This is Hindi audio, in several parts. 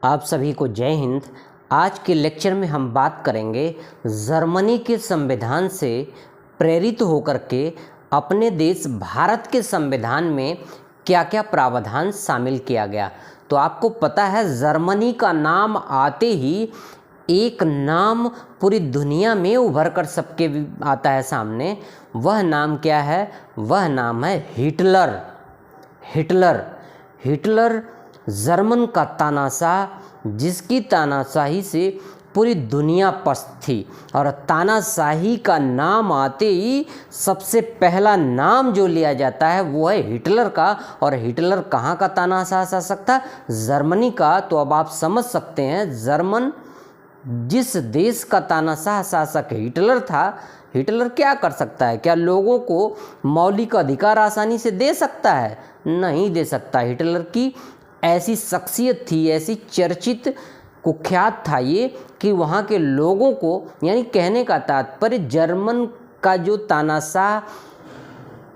आप सभी को जय हिंद। आज के लेक्चर में हम बात करेंगे जर्मनी के संविधान से प्रेरित होकर के अपने देश भारत के संविधान में क्या क्या प्रावधान शामिल किया गया। तो आपको पता है जर्मनी का नाम आते ही एक नाम पूरी दुनिया में उभर कर सबके आता है सामने। वह नाम क्या है? वह नाम है हिटलर। हिटलर जर्मन का तानाशाह, जिसकी तानाशाही से पूरी दुनिया पस्त थी। और तानाशाही का नाम आते ही सबसे पहला नाम जो लिया जाता है वो है हिटलर का। और हिटलर कहाँ का तानाशाह शासक था? जर्मनी का। तो अब आप समझ सकते हैं जर्मन जिस देश का तानाशाह शासक हिटलर था, हिटलर क्या कर सकता है? क्या लोगों को मौलिक अधिकार आसानी से दे सकता है? नहीं दे सकता। हिटलर की ऐसी शख्सियत थी, ऐसी चर्चित कुख्यात था ये कि वहाँ के लोगों को, यानी कहने का तात्पर्य जर्मन का जो तानाशाह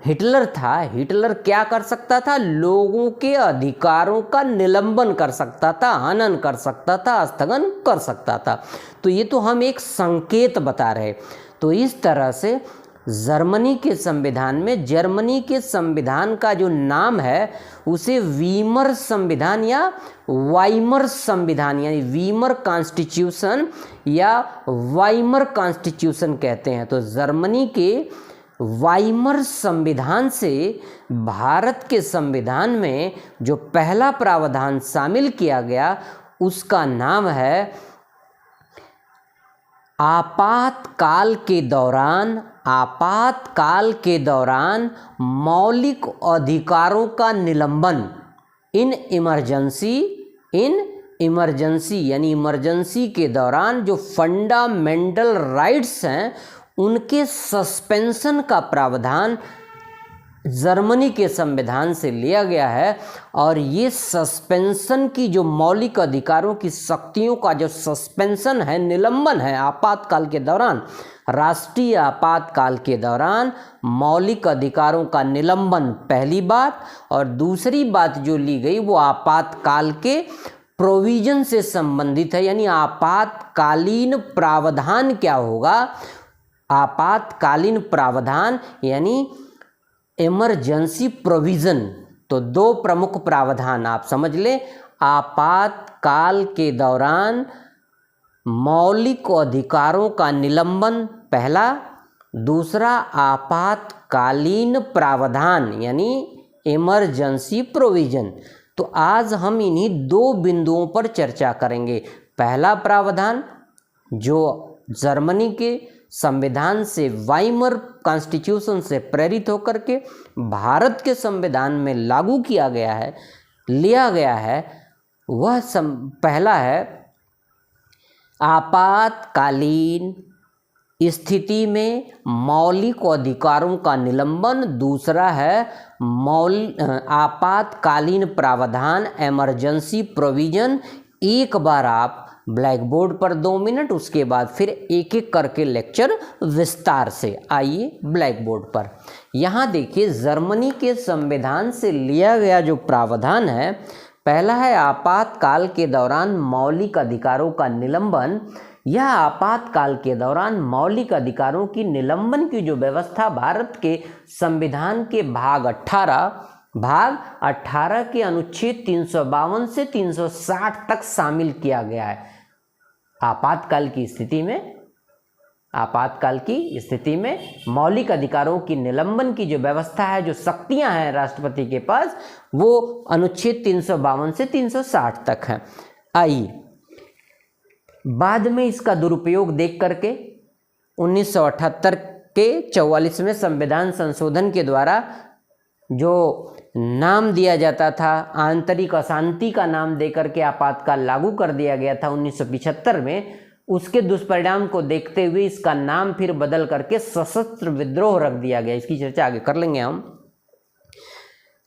हिटलर था, हिटलर क्या कर सकता था? लोगों के अधिकारों का निलंबन कर सकता था, हनन कर सकता था, स्थगन कर सकता था। तो ये तो हम एक संकेत बता रहे। तो इस तरह से जर्मनी के संविधान में, जर्मनी के संविधान का जो नाम है उसे वीमर संविधान या वाइमर संविधान, यानी वीमर कॉन्स्टिट्यूशन या वाइमर कॉन्स्टिट्यूशन कहते हैं। तो जर्मनी के वाइमर संविधान से भारत के संविधान में जो पहला प्रावधान शामिल किया गया उसका नाम है आपातकाल के दौरान मौलिक अधिकारों का निलंबन। इन इमरजेंसी यानी इमरजेंसी के दौरान जो फंडामेंटल राइट्स हैं उनके सस्पेंशन का प्रावधान जर्मनी के संविधान से लिया गया है। और ये सस्पेंशन की जो मौलिक अधिकारों की शक्तियों का जो सस्पेंशन है, निलंबन है आपातकाल के दौरान, राष्ट्रीय आपातकाल के दौरान मौलिक अधिकारों का निलंबन पहली बात। और दूसरी बात जो ली गई वो आपातकाल के प्रोविजन से संबंधित है, यानी आपातकालीन प्रावधान क्या होगा? आपातकालीन प्रावधान यानी इमरजेंसी प्रोविज़न। तो दो प्रमुख प्रावधान आप समझ लें। आपातकाल के दौरान मौलिक अधिकारों का निलंबन पहला, दूसरा आपातकालीन प्रावधान यानी इमरजेंसी प्रोविज़न। तो आज हम इन्हीं दो बिंदुओं पर चर्चा करेंगे। पहला प्रावधान जो जर्मनी के संविधान से, वाइमर कॉन्स्टिट्यूशन से प्रेरित होकर के भारत के संविधान में लागू किया गया है, लिया गया है, वह पहला है आपातकालीन स्थिति में मौलिक अधिकारों का निलंबन। दूसरा है आपातकालीन प्रावधान, इमरजेंसी प्रोविजन। एक बार आप ब्लैक बोर्ड पर 2 मिनट, उसके बाद फिर एक एक करके लेक्चर विस्तार से। आइए ब्लैक बोर्ड पर। यहाँ देखिए जर्मनी के संविधान से लिया गया जो प्रावधान है, पहला है आपातकाल के दौरान मौलिक अधिकारों का निलंबन। यह आपातकाल के दौरान मौलिक अधिकारों की निलंबन की जो व्यवस्था भारत के संविधान के भाग 18 के अनुच्छेद 352 से 360 तक शामिल किया गया है। आपातकाल की स्थिति में मौलिक अधिकारों की निलंबन की जो व्यवस्था है, जो शक्तियां हैं राष्ट्रपति के पास, वो अनुच्छेद 352 से 360 तक है। आइए बाद में इसका दुरुपयोग देख करके 1978 के 44वें संविधान संशोधन के द्वारा जो नाम दिया जाता था, आंतरिक अशांति का नाम देकर के आपातकाल लागू कर दिया गया था 1975 में, उसके दुष्परिणाम को देखते हुए इसका नाम फिर बदल करके सशस्त्र विद्रोह रख दिया गया। इसकी चर्चा आगे कर लेंगे हम।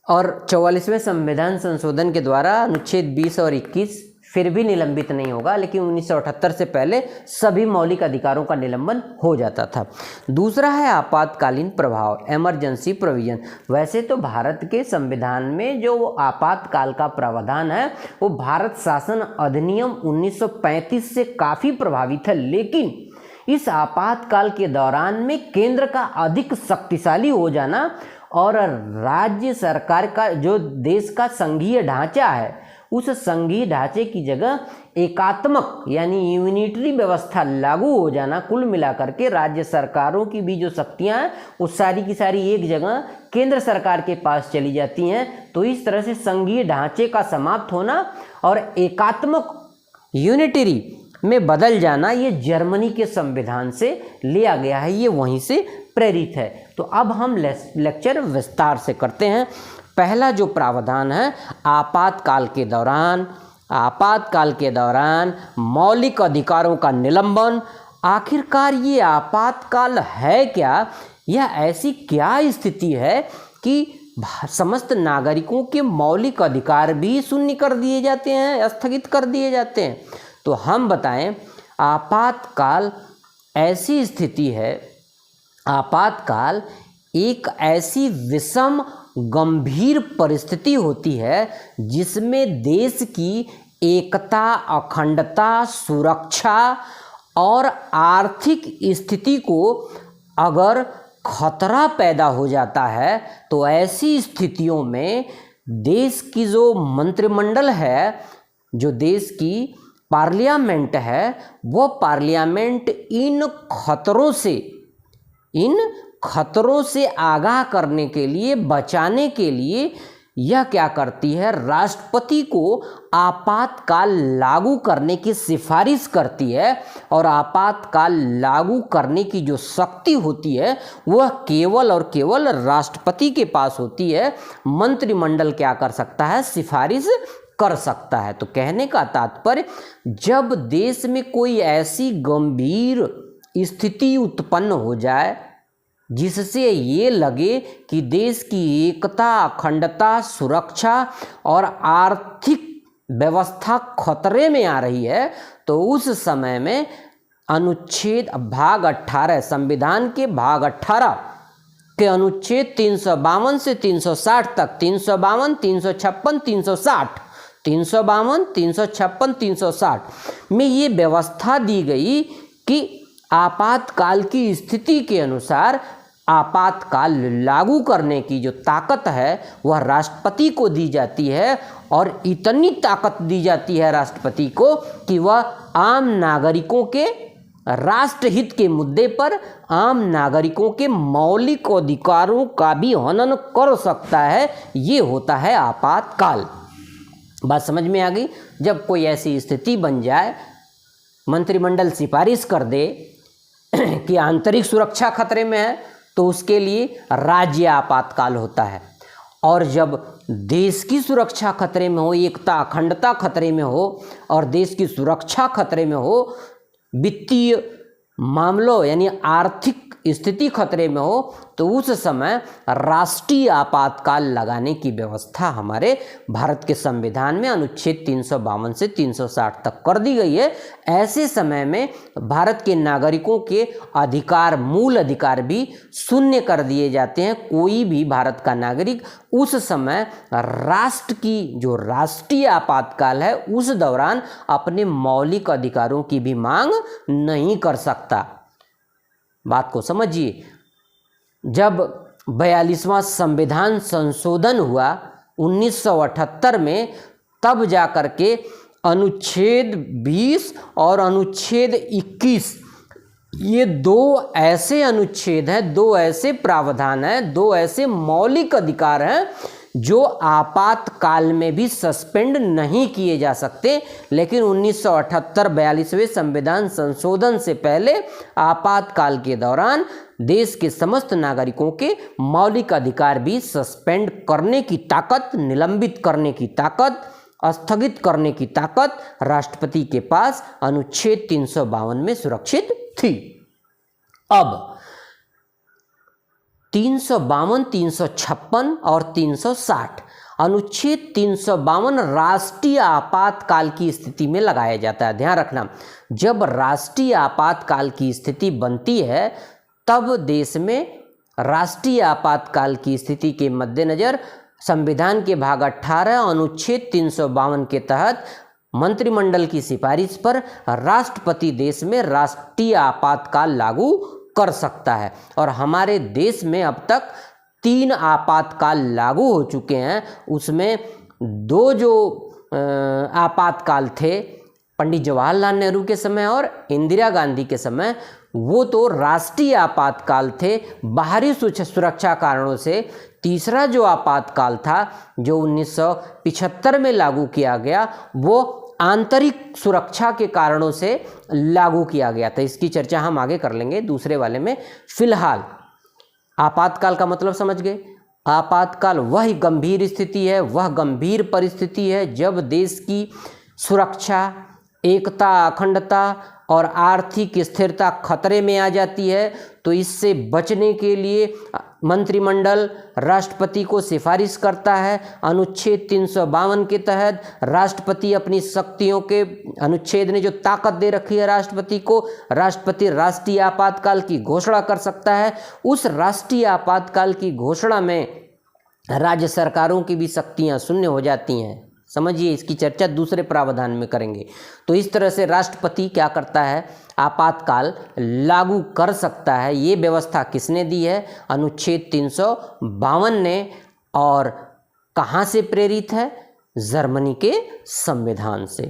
और 44वें संविधान संशोधन के द्वारा अनुच्छेद 20 और 21 फिर भी निलंबित नहीं होगा, लेकिन 1978 से पहले सभी मौलिक अधिकारों का निलंबन हो जाता था। दूसरा है आपातकालीन प्रभाव, इमरजेंसी प्रोविजन। वैसे तो भारत के संविधान में जो आपातकाल का प्रावधान है वो भारत शासन अधिनियम 1935 से काफ़ी प्रभावित है, लेकिन इस आपातकाल के दौरान में केंद्र का अधिक शक्तिशाली हो जाना और राज्य सरकार का जो देश का संघीय ढांचा है उस संघीय ढांचे की जगह एकात्मक यानी यूनिटरी व्यवस्था लागू हो जाना, कुल मिलाकर के राज्य सरकारों की भी जो शक्तियां हैं वो सारी की सारी एक जगह केंद्र सरकार के पास चली जाती हैं। तो इस तरह से संघीय ढांचे का समाप्त होना और एकात्मक यूनिटरी में बदल जाना ये जर्मनी के संविधान से लिया गया है, ये वहीं से प्रेरित है। तो अब हम लेक्चर विस्तार से करते हैं। पहला जो प्रावधान है आपातकाल के दौरान मौलिक अधिकारों का निलंबन। आखिरकार ये आपातकाल है क्या? यह ऐसी क्या स्थिति है कि समस्त नागरिकों के मौलिक अधिकार भी शून्य कर दिए जाते हैं, स्थगित कर दिए जाते हैं? तो हम बताएं, आपातकाल ऐसी स्थिति है, आपातकाल एक ऐसी विषम गंभीर परिस्थिति होती है जिसमें देश की एकता, अखंडता, सुरक्षा और आर्थिक स्थिति को अगर खतरा पैदा हो जाता है तो ऐसी स्थितियों में देश की जो मंत्रिमंडल है, जो देश की पार्लियामेंट है, वो पार्लियामेंट इन खतरों से आगाह करने के लिए, बचाने के लिए यह क्या करती है, राष्ट्रपति को आपातकाल लागू करने की सिफारिश करती है। और आपातकाल लागू करने की जो शक्ति होती है वह केवल और केवल राष्ट्रपति के पास होती है। मंत्रिमंडल क्या कर सकता है, सिफारिश कर सकता है। तो कहने का तात्पर्य, जब देश में कोई ऐसी गंभीर स्थिति उत्पन्न हो जाए जिससे ये लगे कि देश की एकता, अखंडता, सुरक्षा और आर्थिक व्यवस्था खतरे में आ रही है, तो उस समय में अनुच्छेद भाग 18 संविधान के भाग 18 के अनुच्छेद 352 से 360 तक, 352, 356, 360, 352, 356, 360 में ये व्यवस्था दी गई कि आपातकाल की स्थिति के अनुसार आपातकाल लागू करने की जो ताकत है वह राष्ट्रपति को दी जाती है। और इतनी ताकत दी जाती है राष्ट्रपति को कि वह आम नागरिकों के राष्ट्रहित के मुद्दे पर आम नागरिकों के मौलिक अधिकारों का भी हनन कर सकता है। ये होता है आपातकाल। बात समझ में आ गई? जब कोई ऐसी स्थिति बन जाए, मंत्रिमंडल सिफारिश कर दे कि आंतरिक सुरक्षा खतरे में है, तो उसके लिए राज्य आपातकाल होता है। और जब देश की सुरक्षा खतरे में हो, एकता, अखंडता खतरे में हो और देश की सुरक्षा खतरे में हो, वित्तीय मामलों यानी आर्थिक स्थिति खतरे में हो, तो उस समय राष्ट्रीय आपातकाल लगाने की व्यवस्था हमारे भारत के संविधान में अनुच्छेद 352 से 360 तक कर दी गई है। ऐसे समय में भारत के नागरिकों के अधिकार, मूल अधिकार भी शून्य कर दिए जाते हैं। कोई भी भारत का नागरिक उस समय राष्ट्र की जो राष्ट्रीय आपातकाल है उस दौरान अपने मौलिक अधिकारों की भी मांग नहीं कर सकता। बात को समझिए, जब 42वां संविधान संशोधन हुआ 1978 में, तब जाकर के अनुच्छेद 20 और अनुच्छेद 21 ये दो ऐसे अनुच्छेद हैं, दो ऐसे प्रावधान हैं, दो ऐसे मौलिक अधिकार हैं जो आपातकाल में भी सस्पेंड नहीं किए जा सकते। लेकिन 1978 42वें संविधान संशोधन से पहले आपातकाल के दौरान देश के समस्त नागरिकों के मौलिक अधिकार भी सस्पेंड करने की ताकत, निलंबित करने की ताकत, स्थगित करने की ताकत राष्ट्रपति के पास अनुच्छेद 352 में सुरक्षित थी। अब 352, 356 और 360 अनुच्छेद 352 राष्ट्रीय आपातकाल की स्थिति में लगाया जाता है। ध्यान रखना, जब राष्ट्रीय आपातकाल की स्थिति बनती है तब देश में राष्ट्रीय आपातकाल की स्थिति के मद्देनजर संविधान के भाग 18 अनुच्छेद 352 के तहत मंत्रिमंडल की सिफारिश पर राष्ट्रपति देश में राष्ट्रीय आपातकाल लागू कर सकता है। और हमारे देश में अब तक 3 आपातकाल लागू हो चुके हैं। उसमें 2 जो आपातकाल थे पंडित जवाहरलाल नेहरू के समय और इंदिरा गांधी के समय, वो तो राष्ट्रीय आपातकाल थे बाहरी सुरक्षा कारणों से। तीसरा जो आपातकाल था जो 1975 में लागू किया गया, वो आंतरिक सुरक्षा के कारणों से लागू किया गया था। इसकी चर्चा हम आगे कर लेंगे दूसरे वाले में। फिलहाल आपातकाल का मतलब समझ गए। आपातकाल वह गंभीर स्थिति है, वह गंभीर परिस्थिति है जब देश की सुरक्षा, एकता, अखंडता और आर्थिक स्थिरता खतरे में आ जाती है। तो इससे बचने के लिए मंत्रिमंडल राष्ट्रपति को सिफारिश करता है। अनुच्छेद 352 के तहत राष्ट्रपति अपनी शक्तियों के, अनुच्छेद ने जो ताकत दे रखी है राष्ट्रपति को, राष्ट्रपति राष्ट्रीय आपातकाल की घोषणा कर सकता है। उस राष्ट्रीय आपातकाल की घोषणा में राज्य सरकारों की भी शक्तियां शून्य हो जाती हैं। समझिए, इसकी चर्चा दूसरे प्रावधान में करेंगे। तो इस तरह से राष्ट्रपति क्या करता है, आपातकाल लागू कर सकता है। ये व्यवस्था किसने दी है? अनुच्छेद 352 ने। और कहाँ से प्रेरित है? जर्मनी के संविधान से।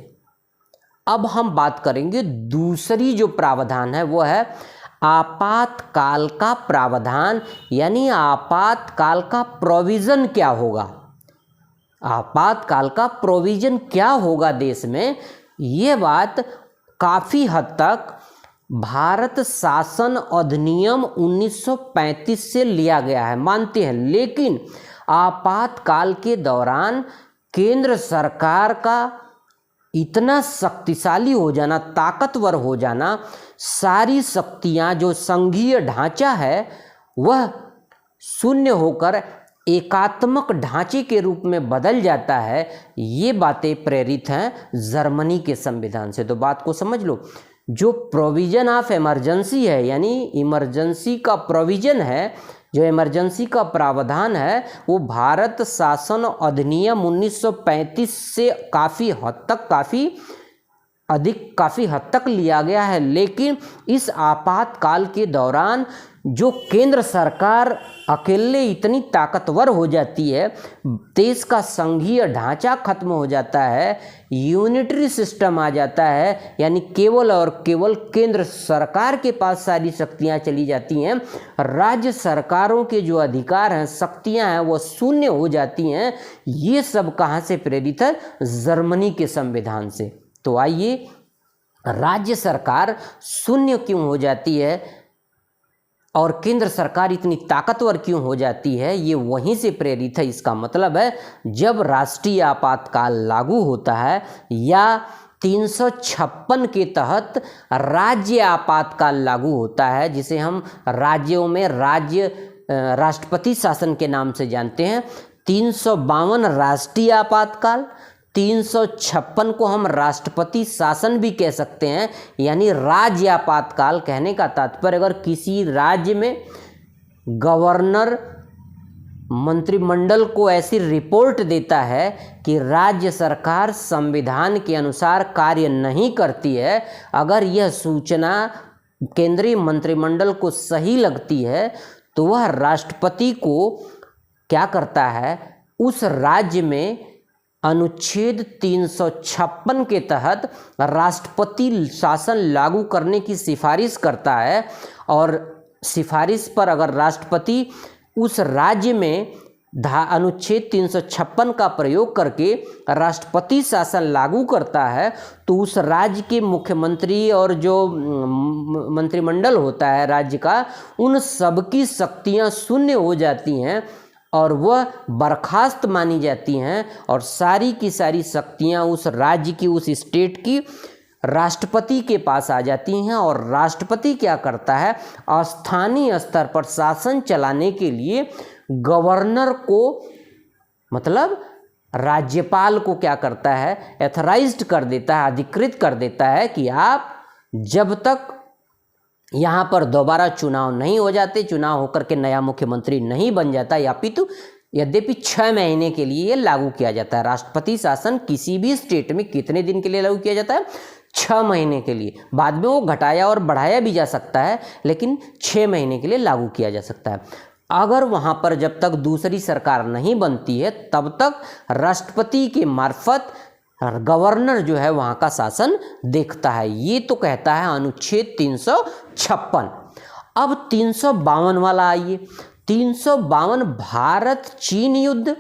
अब हम बात करेंगे दूसरी जो प्रावधान है वो है आपातकाल का प्रावधान, यानी आपातकाल का प्रोविजन क्या होगा। आपातकाल का प्रोविजन क्या होगा देश में, ये बात काफ़ी हद तक भारत शासन अधिनियम 1935 से लिया गया है, मानते हैं। लेकिन आपातकाल के दौरान केंद्र सरकार का इतना शक्तिशाली हो जाना, ताकतवर हो जाना, सारी शक्तियां, जो संघीय ढांचा है वह शून्य होकर एकात्मक ढांचे के रूप में बदल जाता है। ये बातें प्रेरित हैं जर्मनी के संविधान से। तो बात को समझ लो, जो प्रोविजन ऑफ इमरजेंसी है, यानी इमरजेंसी का प्रोविजन है, जो इमरजेंसी का प्रावधान है, वो भारत शासन अधिनियम 1935 से काफ़ी हद तक लिया गया है। लेकिन इस आपातकाल के दौरान जो केंद्र सरकार अकेले इतनी ताकतवर हो जाती है, देश का संघीय ढांचा खत्म हो जाता है, यूनिटरी सिस्टम आ जाता है, यानी केवल और केवल केंद्र सरकार के पास सारी शक्तियां चली जाती हैं। राज्य सरकारों के जो अधिकार हैं, शक्तियां हैं, वो शून्य हो जाती हैं। ये सब कहाँ से प्रेरित है? जर्मनी के संविधान से। तो आइए, राज्य सरकार शून्य क्यों हो जाती है और केंद्र सरकार इतनी ताकतवर क्यों हो जाती है, ये वहीं से प्रेरित है। इसका मतलब है जब राष्ट्रीय आपातकाल लागू होता है या 356 के तहत राज्य आपातकाल लागू होता है, जिसे हम राज्यों में राष्ट्रपति शासन के नाम से जानते हैं। 352 राष्ट्रीय आपातकाल, 356 को हम राष्ट्रपति शासन भी कह सकते हैं, यानी राज्य आपातकाल। कहने का तात्पर्य, अगर किसी राज्य में गवर्नर मंत्रिमंडल को ऐसी रिपोर्ट देता है कि राज्य सरकार संविधान के अनुसार कार्य नहीं करती है, अगर यह सूचना केंद्रीय मंत्रिमंडल को सही लगती है, तो वह राष्ट्रपति को क्या करता है, उस राज्य में अनुच्छेद 356 के तहत राष्ट्रपति शासन लागू करने की सिफारिश करता है। और सिफारिश पर अगर राष्ट्रपति उस राज्य में अनुच्छेद 356 का प्रयोग करके राष्ट्रपति शासन लागू करता है, तो उस राज्य के मुख्यमंत्री और जो मंत्रिमंडल होता है राज्य का, उन सबकी शक्तियां शून्य हो जाती हैं और वह बर्खास्त मानी जाती हैं, और सारी की सारी शक्तियां उस राज्य की, उस स्टेट की राष्ट्रपति के पास आ जाती हैं। और राष्ट्रपति क्या करता है, स्थानीय स्तर पर शासन चलाने के लिए गवर्नर को, मतलब राज्यपाल को क्या करता है, एथराइज्ड कर देता है, अधिकृत कर देता है कि आप जब तक यहाँ पर दोबारा चुनाव नहीं हो जाते, चुनाव होकर के नया मुख्यमंत्री नहीं बन जाता, या पितु यद्यपि 6 महीने के लिए ये लागू किया जाता है। राष्ट्रपति शासन किसी भी स्टेट में कितने दिन के लिए लागू किया जाता है, 6 महीने के लिए। बाद में वो घटाया और बढ़ाया भी जा सकता है, लेकिन 6 महीने के लिए लागू किया जा सकता है। अगर वहाँ पर जब तक दूसरी सरकार नहीं बनती है तब तक राष्ट्रपति के मार्फत गवर्नर जो है वहाँ का शासन देखता है। ये तो कहता है अनुच्छेद 356। अब 352 वाला आइए। 352 भारत चीन युद्ध,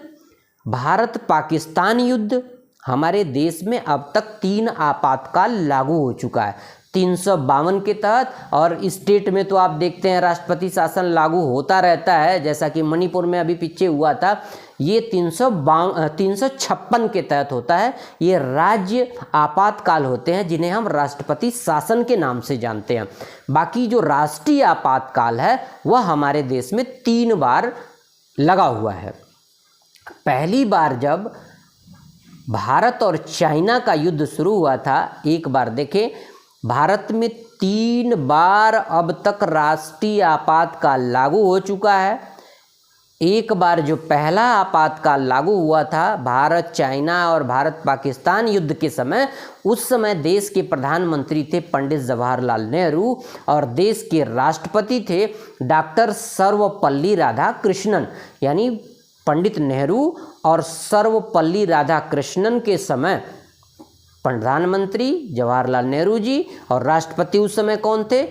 भारत पाकिस्तान युद्ध। हमारे देश में अब तक 3 आपातकाल लागू हो चुका है 352 के तहत, और स्टेट में तो आप देखते हैं राष्ट्रपति शासन लागू होता रहता है, जैसा कि मणिपुर में अभी पीछे हुआ था। ये 356 के तहत होता है। ये राज्य आपातकाल होते हैं जिन्हें हम राष्ट्रपति शासन के नाम से जानते हैं। बाकी जो राष्ट्रीय आपातकाल है वह हमारे देश में 3 बार लगा हुआ है। पहली बार जब भारत और चाइना का युद्ध शुरू हुआ था, एक बार देखें, भारत में 3 बार अब तक राष्ट्रीय आपातकाल लागू हो चुका है। एक बार जो पहला आपातकाल लागू हुआ था भारत चाइना और भारत पाकिस्तान युद्ध के समय, उस समय देश के प्रधानमंत्री थे पंडित जवाहरलाल नेहरू और देश के राष्ट्रपति थे डॉक्टर सर्वपल्ली राधाकृष्णन। यानी पंडित नेहरू और सर्वपल्ली राधाकृष्णन के समय प्रधानमंत्री जवाहरलाल नेहरू जी और राष्ट्रपति उस समय कौन थे,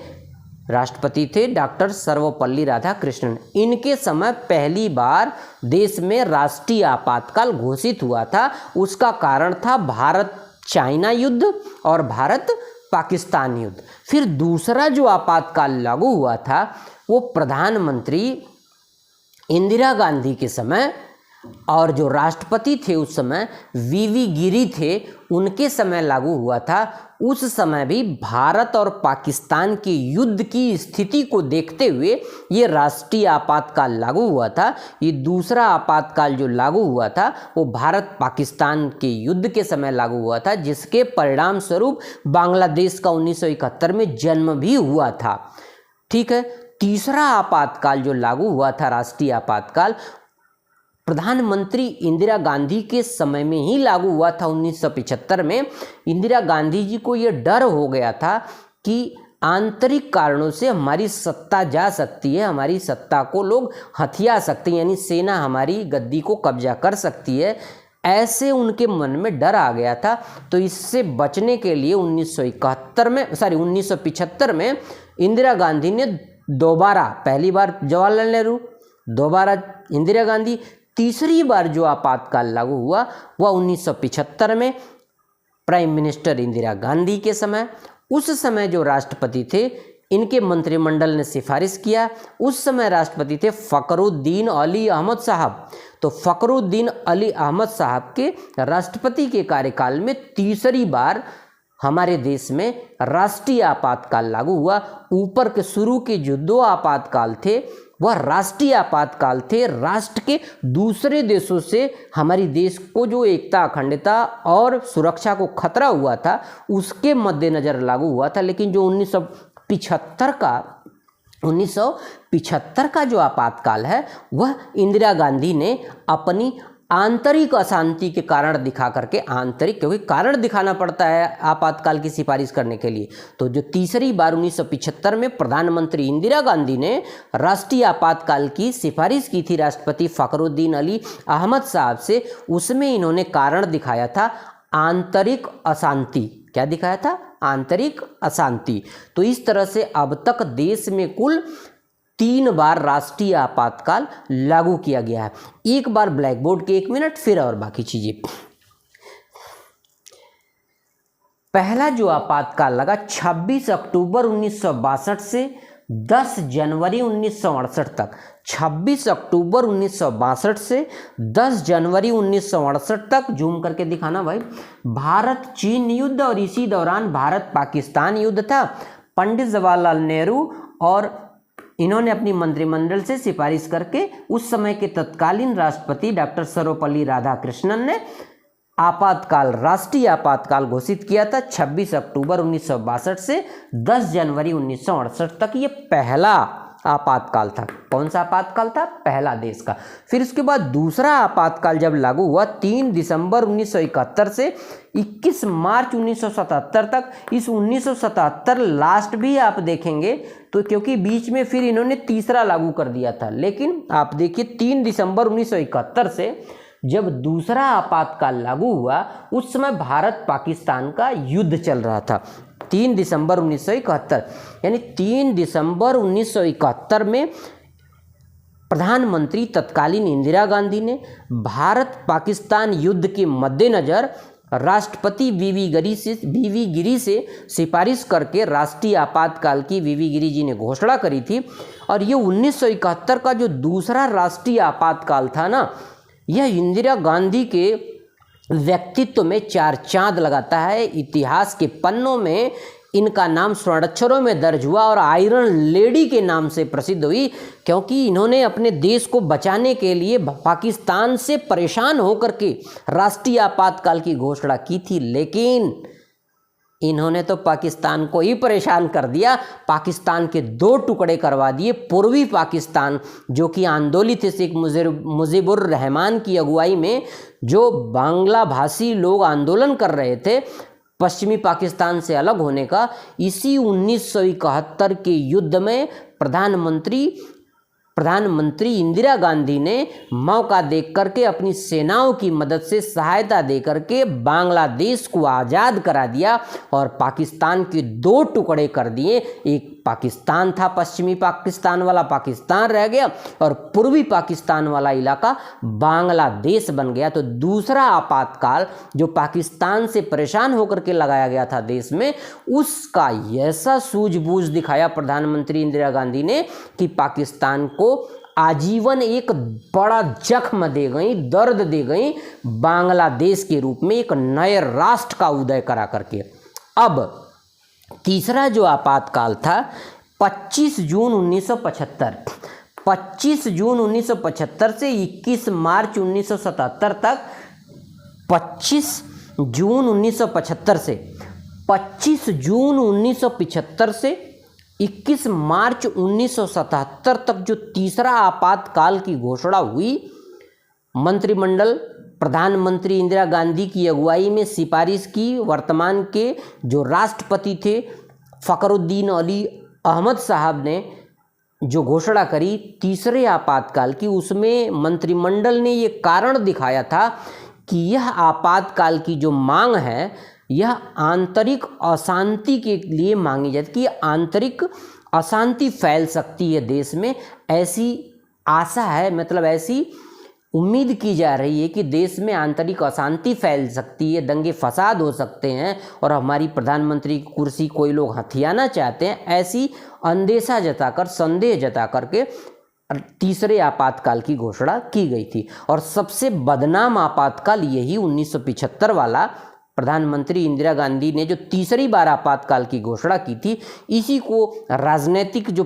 राष्ट्रपति थे डॉक्टर सर्वपल्ली राधाकृष्णन। इनके समय पहली बार देश में राष्ट्रीय आपातकाल घोषित हुआ था। उसका कारण था भारत चाइना युद्ध और भारत पाकिस्तान युद्ध। फिर दूसरा जो आपातकाल लागू हुआ था वो प्रधानमंत्री इंदिरा गांधी के समय और जो राष्ट्रपति थे उस समय वीवी गिरी थे, उनके समय लागू हुआ था। उस समय भी भारत और पाकिस्तान के युद्ध की स्थिति को देखते हुए ये राष्ट्रीय आपातकाल लागू हुआ था। ये दूसरा आपातकाल जो लागू हुआ था वो भारत पाकिस्तान के युद्ध के समय लागू हुआ था, जिसके परिणाम स्वरूप बांग्लादेश का 1971 में जन्म भी हुआ था। ठीक है। तीसरा आपातकाल जो लागू हुआ था, राष्ट्रीय आपातकाल, प्रधानमंत्री इंदिरा गांधी के समय में ही लागू हुआ था 1975 में। इंदिरा गांधी जी को ये डर हो गया था कि आंतरिक कारणों से हमारी सत्ता जा सकती है, हमारी सत्ता को लोग हथिया सकते हैं, यानी सेना हमारी गद्दी को कब्जा कर सकती है, ऐसे उनके मन में डर आ गया था। तो इससे बचने के लिए 1975 में इंदिरा गांधी ने दोबारा, पहली बार जवाहरलाल नेहरू, दोबारा इंदिरा गांधी, तीसरी बार जो आपातकाल लागू हुआ वह 1975 में प्राइम मिनिस्टर इंदिरा गांधी के समय। उस समय जो राष्ट्रपति थे, इनके मंत्रिमंडल ने सिफारिश किया। उस समय राष्ट्रपति थे फखरुद्दीन अली अहमद साहब। तो फखरुद्दीन अली अहमद साहब के राष्ट्रपति के कार्यकाल में तीसरी बार हमारे देश में राष्ट्रीय आपातकाल लागू हुआ। ऊपर के शुरू के जो 2 आपातकाल थे वह राष्ट्रीय आपातकाल थे। राष्ट्र के दूसरे देशों से हमारी देश को जो एकता, अखंडता और सुरक्षा को खतरा हुआ था उसके मद्देनजर लागू हुआ था। लेकिन जो 1975 का जो आपातकाल है वह इंदिरा गांधी ने अपनी आंतरिक अशांति के कारण दिखा करके, आंतरिक क्योंकि कारण दिखाना पड़ता है आपातकाल की सिफारिश करने के लिए, तो जो तीसरी बार 1975 में प्रधानमंत्री इंदिरा गांधी ने राष्ट्रीय आपातकाल की सिफारिश की थी राष्ट्रपति फखरुद्दीन अली अहमद साहब से, उसमें इन्होंने कारण दिखाया था आंतरिक अशांति। क्या दिखाया था? आंतरिक अशांति। तो इस तरह से अब तक देश में कुल 3 बार राष्ट्रीय आपातकाल लागू किया गया है। एक बार ब्लैक बोर्ड के 1 मिनट, फिर और बाकी चीजें। पहला जो आपातकाल लगा 26 अक्टूबर 1962 से 10 जनवरी 1968 तक। 26 अक्टूबर 1962 से 10 जनवरी 1968 तक, जूम करके दिखाना भाई, भारत चीन युद्ध और इसी दौरान भारत पाकिस्तान युद्ध था। पंडित जवाहरलाल नेहरू और इन्होंने अपनी मंत्रिमंडल से सिफारिश करके उस समय के तत्कालीन राष्ट्रपति डॉक्टर सर्वपल्ली राधाकृष्णन ने आपातकाल, राष्ट्रीय आपातकाल घोषित किया था 26 अक्टूबर 1962 से 10 जनवरी 1968 तक। ये पहला आपातकाल था। कौन सा आपातकाल था? पहला देश का। फिर उसके बाद दूसरा आपातकाल जब लागू हुआ 3 दिसंबर 1971 से 21 मार्च 1977 तक। इस 1977 लास्ट भी आप देखेंगे तो, क्योंकि बीच में फिर इन्होंने तीसरा लागू कर दिया था, लेकिन आप देखिए 3 दिसंबर 1971 से जब दूसरा आपातकाल लागू हुआ उस समय भारत पाकिस्तान का युद्ध चल रहा था। 3 दिसंबर 1971, यानी 3 दिसंबर 1971 में प्रधानमंत्री तत्कालीन इंदिरा गांधी ने भारत पाकिस्तान युद्ध के मद्देनज़र राष्ट्रपति वीवी गिरी से सिफारिश करके राष्ट्रीय आपातकाल की वीवी गिरी जी ने घोषणा करी थी। और ये 1971 का जो दूसरा राष्ट्रीय आपातकाल था ना, यह इंदिरा गांधी के व्यक्तित्व में 4 चांद लगाता है। इतिहास के पन्नों में इनका नाम स्वर्णाक्षरों में दर्ज हुआ और आयरन लेडी के नाम से प्रसिद्ध हुई, क्योंकि इन्होंने अपने देश को बचाने के लिए पाकिस्तान से परेशान होकर के राष्ट्रीय आपातकाल की घोषणा की थी। लेकिन इन्होंने तो पाकिस्तान को ही परेशान कर दिया, पाकिस्तान के 2 टुकड़े करवा दिए। पूर्वी पाकिस्तान जो कि आंदोलित थे शेख मुजीबुर रहमान की अगुवाई में, जो बांग्ला भाषी लोग आंदोलन कर रहे थे पश्चिमी पाकिस्तान से अलग होने का, इसी 1971 के युद्ध में प्रधानमंत्री इंदिरा गांधी ने मौका देख करके अपनी सेनाओं की मदद से सहायता दे करके बांग्लादेश को आज़ाद करा दिया और पाकिस्तान के 2 टुकड़े कर दिए। एक पाकिस्तान था, पश्चिमी पाकिस्तान वाला पाकिस्तान रह गया और पूर्वी पाकिस्तान वाला इलाका बांग्लादेश बन गया। तो दूसरा आपातकाल जो पाकिस्तान से परेशान होकर के लगाया गया था देश में, उसका ऐसा सूझबूझ दिखाया प्रधानमंत्री इंदिरा गांधी ने कि पाकिस्तान को आजीवन एक बड़ा जख्म दे गई, दर्द दे गई, बांग्लादेश के रूप में एक नए राष्ट्र का उदय करा करके। अब तीसरा जो आपातकाल था 25 जून 1975, 25 जून 1975 से 21 मार्च 1977 तक। 25 जून 1975 से 25 जून 1975 से 21 मार्च 1977 तक जो तीसरा आपातकाल की घोषणा हुई, मंत्रिमंडल प्रधानमंत्री इंदिरा गांधी की अगुवाई में सिफारिश की। वर्तमान के जो राष्ट्रपति थे फ़खरुद्दीन अली अहमद साहब ने जो घोषणा करी तीसरे आपातकाल की, उसमें मंत्रिमंडल ने ये कारण दिखाया था कि यह आपातकाल की जो मांग है यह आंतरिक अशांति के लिए मांगी जाती है। आंतरिक अशांति फैल सकती है देश में, ऐसी आशा है, मतलब ऐसी उम्मीद की जा रही है कि देश में आंतरिक अशांति फैल सकती है, दंगे फसाद हो सकते हैं और हमारी प्रधानमंत्री की कुर्सी कोई लोग हथियाना चाहते हैं। ऐसी अंदेशा जताकर, संदेह जता करके तीसरे आपातकाल की घोषणा की गई थी। और सबसे बदनाम आपातकाल यही 1975 वाला, प्रधानमंत्री इंदिरा गांधी ने जो तीसरी बार आपातकाल की घोषणा की थी, इसी को राजनीतिक जो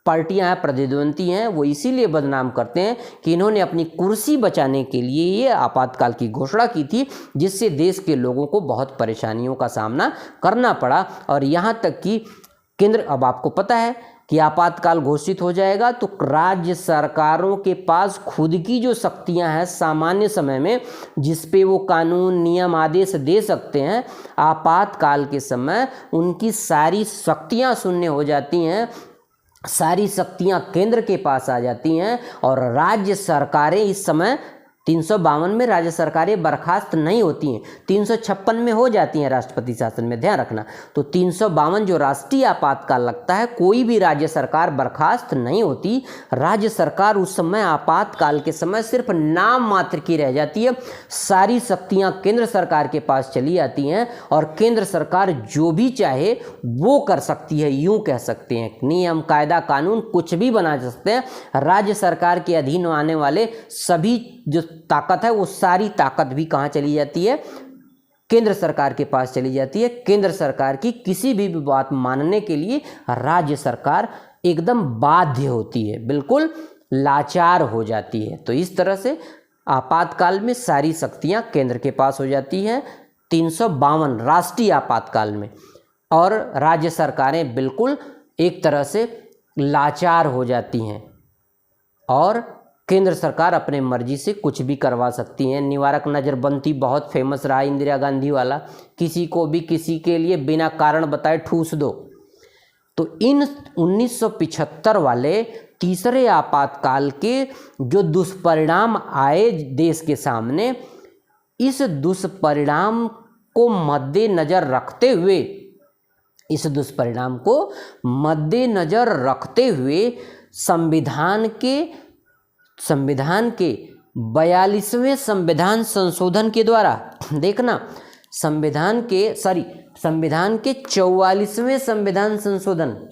पार्टियां हैं, प्रतिद्वंदी हैं, वो इसीलिए बदनाम करते हैं कि इन्होंने अपनी कुर्सी बचाने के लिए ये आपातकाल की घोषणा की थी, जिससे देश के लोगों को बहुत परेशानियों का सामना करना पड़ा। और यहाँ तक कि केंद्र, अब आपको पता है कि आपातकाल घोषित हो जाएगा तो राज्य सरकारों के पास खुद की जो शक्तियां हैं सामान्य समय में, जिस पे वो कानून, नियम, आदेश दे सकते हैं, आपातकाल के समय उनकी सारी शक्तियां शून्य हो जाती हैं, सारी शक्तियां केंद्र के पास आ जाती हैं और राज्य सरकारें इस समय 352 में राज्य सरकारें बर्खास्त नहीं होती हैं, 356 में हो जाती हैं राष्ट्रपति शासन में, ध्यान रखना। तो 352 जो राष्ट्रीय आपातकाल लगता है, कोई भी राज्य सरकार बर्खास्त नहीं होती। राज्य सरकार उस समय आपातकाल के समय सिर्फ नाम मात्र की रह जाती है, सारी शक्तियां केंद्र सरकार के पास चली आती हैं और केंद्र सरकार जो भी चाहे वो कर सकती है, यूँ कह सकते हैं। नियम, कायदा, कानून कुछ भी बना सकते हैं। राज्य सरकार के अधीन आने वाले सभी जो ताकत है वो सारी ताकत भी कहाँ चली जाती है? केंद्र सरकार के पास चली जाती है। केंद्र सरकार की किसी भी बात मानने के लिए राज्य सरकार एकदम बाध्य होती है, बिल्कुल लाचार हो जाती है। तो इस तरह से आपातकाल में सारी शक्तियां केंद्र के पास हो जाती हैं 352 राष्ट्रीय आपातकाल में, और राज्य सरकारें बिल्कुल एक तरह से लाचार हो जाती हैं और केंद्र सरकार अपने मर्जी से कुछ भी करवा सकती हैं। निवारक नज़रबंदी बहुत फेमस रहा इंदिरा गांधी वाला, किसी को भी किसी के लिए बिना कारण बताए ठूस दो। तो इन 1975 वाले तीसरे आपातकाल के जो दुष्परिणाम आए देश के सामने, इस दुष्परिणाम को मद्देनजर रखते हुए संविधान के 42वें संविधान संशोधन के द्वारा, देखना संविधान के 44वें संविधान संशोधन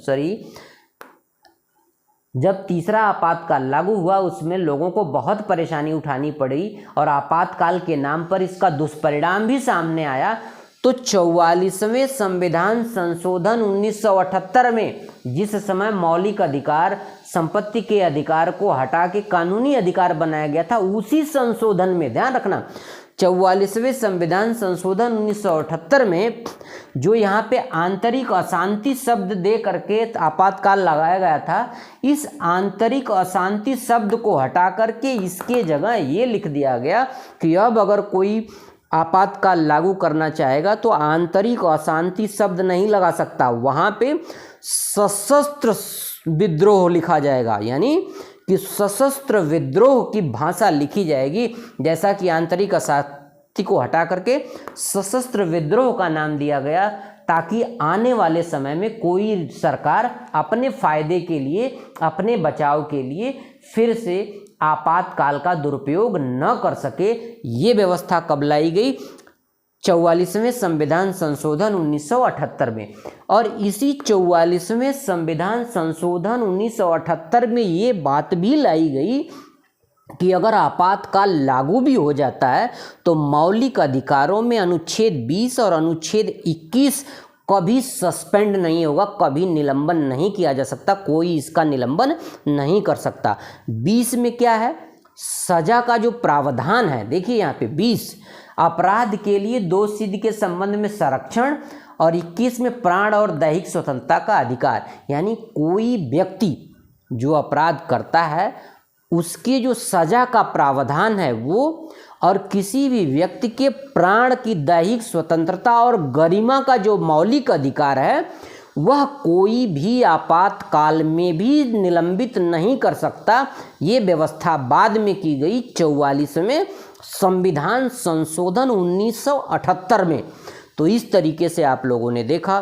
जब तीसरा आपातकाल लागू हुआ उसमें लोगों को बहुत परेशानी उठानी पड़ी और आपातकाल के नाम पर इसका दुष्परिणाम भी सामने आया। तो 44वें संविधान संशोधन 1978 में जिस समय मौलिक अधिकार, संपत्ति के अधिकार को हटा के कानूनी अधिकार बनाया गया था, उसी संशोधन में ध्यान रखना 44वें संविधान संशोधन 1978 में जो यहाँ पे आंतरिक अशांति शब्द दे करके आपातकाल लगाया गया था, इस आंतरिक अशांति शब्द को हटा करके इसके जगह ये लिख दिया गया कि अब अगर कोई आपातकाल लागू करना चाहेगा तो आंतरिक अशांति शब्द नहीं लगा सकता, वहाँ पे सशस्त्र विद्रोह लिखा जाएगा, यानी कि सशस्त्र विद्रोह की भाषा लिखी जाएगी। जैसा कि आंतरिक अशांति को हटा करके सशस्त्र विद्रोह का नाम दिया गया, ताकि आने वाले समय में कोई सरकार अपने फायदे के लिए, अपने बचाव के लिए फिर से आपातकाल का दुरुपयोग न कर सके। ये व्यवस्था कब लाई गई? 44वें संविधान संशोधन 1978 में। और इसी 44वें संविधान संशोधन 1978 में ये बात भी लाई गई कि अगर आपातकाल लागू भी हो जाता है तो मौलिक अधिकारों में अनुच्छेद 20 और अनुच्छेद 21 कभी सस्पेंड नहीं होगा, कभी निलंबन नहीं किया जा सकता, कोई इसका निलंबन नहीं कर सकता। 20 में क्या है? सजा का जो प्रावधान है, देखिए यहाँ पे 20 अपराध के लिए दोष सिद्ध के संबंध में संरक्षण, और 21 में प्राण और दैहिक स्वतंत्रता का अधिकार, यानी कोई व्यक्ति जो अपराध करता है उसके जो सजा का प्रावधान है वो, और किसी भी व्यक्ति के प्राण की दैहिक स्वतंत्रता और गरिमा का जो मौलिक अधिकार है वह कोई भी आपातकाल में भी निलंबित नहीं कर सकता। ये व्यवस्था बाद में की गई 44वें संविधान संशोधन 1978 में। तो इस तरीके से आप लोगों ने देखा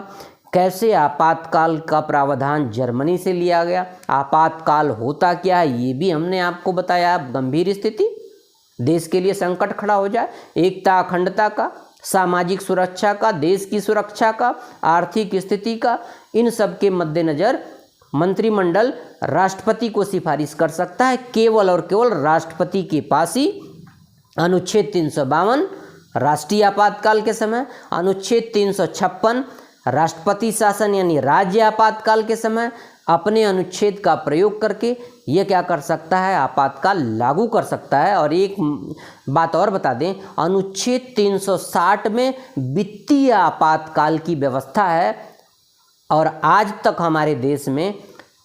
कैसे आपातकाल का प्रावधान जर्मनी से लिया गया। आपातकाल होता क्या है ये भी हमने आपको बताया। गंभीर स्थिति, देश के लिए संकट खड़ा हो जाए, एकता अखंडता का, सामाजिक सुरक्षा का, देश की सुरक्षा का, आर्थिक स्थिति का, इन सब के मद्देनजर मंत्रिमंडल राष्ट्रपति को सिफारिश कर सकता है। केवल और केवल राष्ट्रपति के पास ही अनुच्छेद 352 राष्ट्रीय आपातकाल के समय, अनुच्छेद 356 राष्ट्रपति शासन यानी राज्य आपातकाल के समय अपने अनुच्छेद का प्रयोग करके ये क्या कर सकता है? आपातकाल लागू कर सकता है। और एक बात और बता दें, अनुच्छेद 360 में वित्तीय आपातकाल की व्यवस्था है, और आज तक हमारे देश में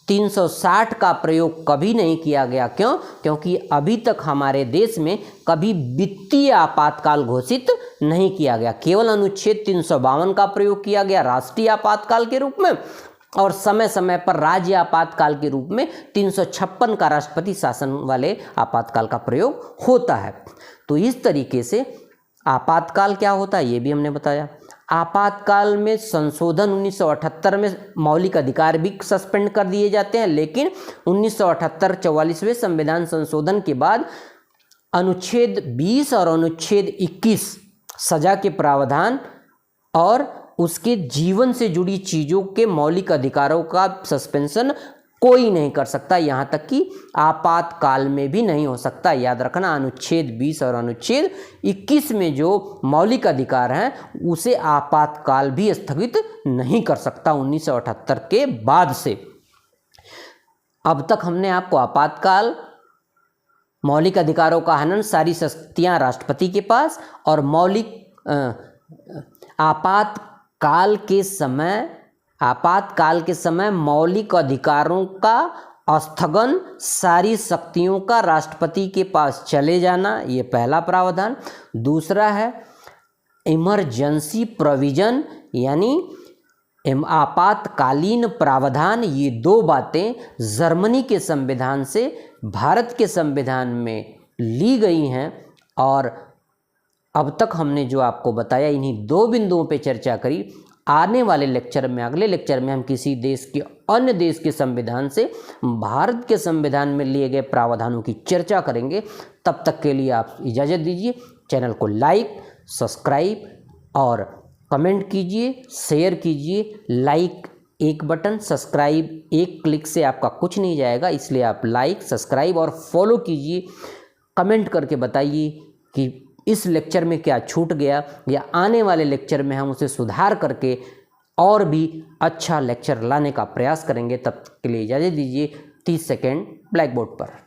360 का प्रयोग कभी नहीं किया गया। क्यों? क्योंकि अभी तक हमारे देश में कभी वित्तीय आपातकाल घोषित नहीं किया गया। केवल अनुच्छेद 352 का प्रयोग किया गया राष्ट्रीय आपातकाल के रूप में, और समय समय पर राज्य आपातकाल के रूप में 356 का राष्ट्रपति शासन वाले आपातकाल का प्रयोग होता है। तो इस तरीके से आपातकाल क्या होता है ये भी हमने बताया। आपातकाल में संशोधन 1978 में मौलिक अधिकार भी सस्पेंड कर दिए जाते हैं, लेकिन 1978 44वें संविधान संशोधन के बाद अनुच्छेद 20 और अनुच्छेद 21 सजा के प्रावधान और उसके जीवन से जुड़ी चीज़ों के मौलिक अधिकारों का सस्पेंशन कोई नहीं कर सकता, यहाँ तक कि आपातकाल में भी नहीं हो सकता। याद रखना, अनुच्छेद 20 और अनुच्छेद 21 में जो मौलिक अधिकार हैं उसे आपातकाल भी स्थगित नहीं कर सकता 1978 के बाद से। अब तक हमने आपको आपातकाल, मौलिक अधिकारों का हनन, सारी शक्तियां राष्ट्रपति के पास, और आपातकाल के समय मौलिक अधिकारों का स्थगन, सारी शक्तियों का राष्ट्रपति के पास चले जाना, ये पहला प्रावधान। दूसरा है इमरजेंसी प्रोविजन यानी आपातकालीन प्रावधान। ये दो बातें जर्मनी के संविधान से भारत के संविधान में ली गई हैं, और अब तक हमने जो आपको बताया इन्हीं दो बिंदुओं पे चर्चा करी। आने वाले लेक्चर में, अगले लेक्चर में हम किसी देश के, अन्य देश के संविधान से भारत के संविधान में लिए गए प्रावधानों की चर्चा करेंगे। तब तक के लिए आप इजाज़त दीजिए। चैनल को लाइक, सब्सक्राइब और कमेंट कीजिए, शेयर कीजिए। लाइक एक बटन, सब्सक्राइब एक क्लिक से आपका कुछ नहीं जाएगा, इसलिए आप लाइक, सब्सक्राइब और फॉलो कीजिए। कमेंट करके बताइए कि इस लेक्चर में क्या छूट गया, या आने वाले लेक्चर में हम उसे सुधार करके और भी अच्छा लेक्चर लाने का प्रयास करेंगे। तब तक के लिए इजाज़त दीजिए। 30 सेकेंड ब्लैक बोर्ड पर।